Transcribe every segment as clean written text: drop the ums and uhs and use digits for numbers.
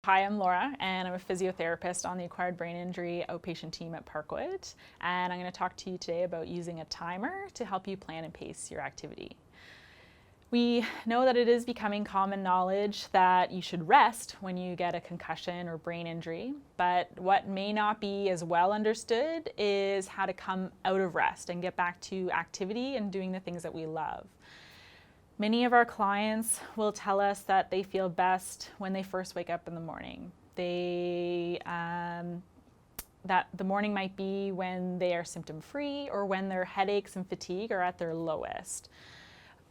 Hi, I'm Laura, and I'm a physiotherapist on the acquired brain injury outpatient team at Parkwood. And I'm going to talk to you today about using a timer to help you plan and pace your activity. We know that it is becoming common knowledge that you should rest when you get a concussion or brain injury, but what may not be as well understood is how to come out of rest and get back to activity and doing the things that we love. Many of our clients will tell us that they feel best when they first wake up in the morning. That the morning might be when they are symptom-free or when their headaches and fatigue are at their lowest.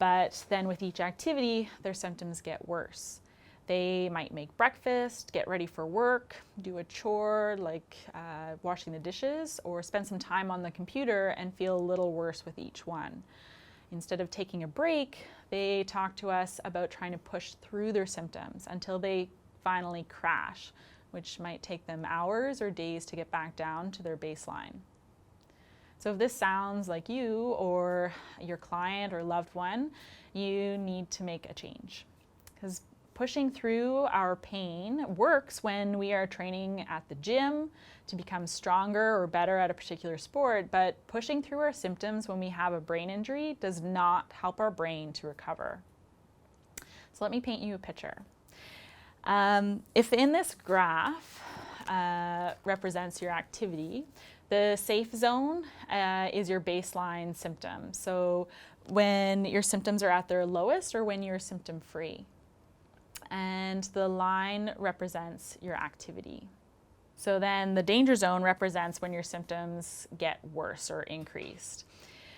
But then with each activity, their symptoms get worse. They might make breakfast, get ready for work, do a chore like washing the dishes, or spend some time on the computer and feel a little worse with each one. Instead of taking a break, they talk to us about trying to push through their symptoms until they finally crash, which might take them hours or days to get back down to their baseline. So if this sounds like you or your client or loved one, you need to make a change. Because pushing through our pain works when we are training at the gym to become stronger or better at a particular sport, but pushing through our symptoms when we have a brain injury does not help our brain to recover. So let me paint you a picture. If in this graph represents your activity, the safe zone is your baseline symptom. So when your symptoms are at their lowest or when you're symptom-free. And the line represents your activity. So then the danger zone represents when your symptoms get worse or increased.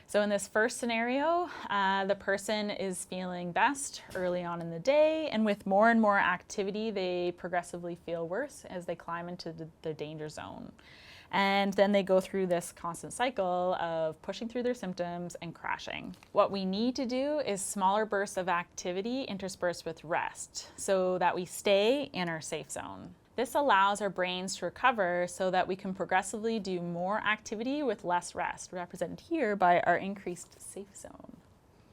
So in this first scenario, the person is feeling best early on in the day, and with more and more activity, they progressively feel worse as they climb into the danger zone. And then they go through this constant cycle of pushing through their symptoms and crashing. What we need to do is smaller bursts of activity interspersed with rest so that we stay in our safe zone. This allows our brains to recover so that we can progressively do more activity with less rest, represented here by our increased safe zone.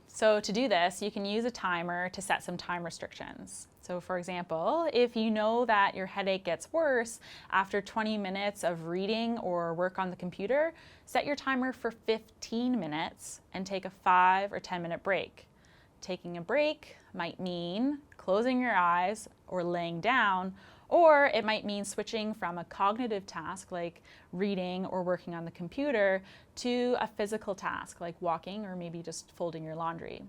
So to do this, you can use a timer to set some time restrictions. So for example, if you know that your headache gets worse after 20 minutes of reading or work on the computer, set your timer for 15 minutes and take a 5 or 10-minute break. Taking a break might mean closing your eyes or laying down, or it might mean switching from a cognitive task like reading or working on the computer to a physical task like walking or maybe just folding your laundry.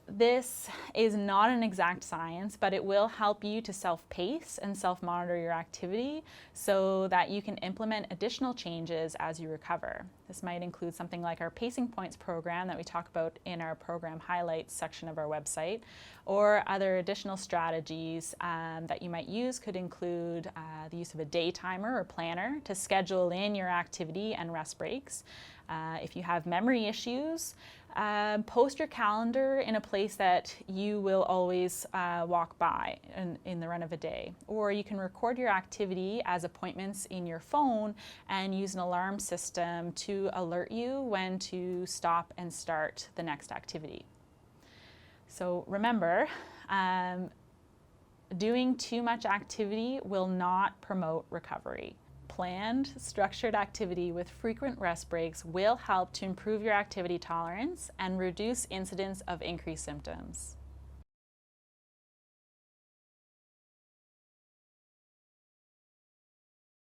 This is not an exact science, but it will help you to self-pace and self-monitor your activity so that you can implement additional changes as you recover. This might include something like our Pacing Points program that we talk about in our program highlights section of our website, or other additional strategies that you might use could include the use of a day timer or planner to schedule in your activity and rest breaks. If you have memory issues, post your calendar in a place that you will always walk by in the run of a day. Or you can record your activity as appointments in your phone and use an alarm system to alert you when to stop and start the next activity. So remember, doing too much activity will not promote recovery. Planned, structured activity with frequent rest breaks will help to improve your activity tolerance and reduce incidence of increased symptoms.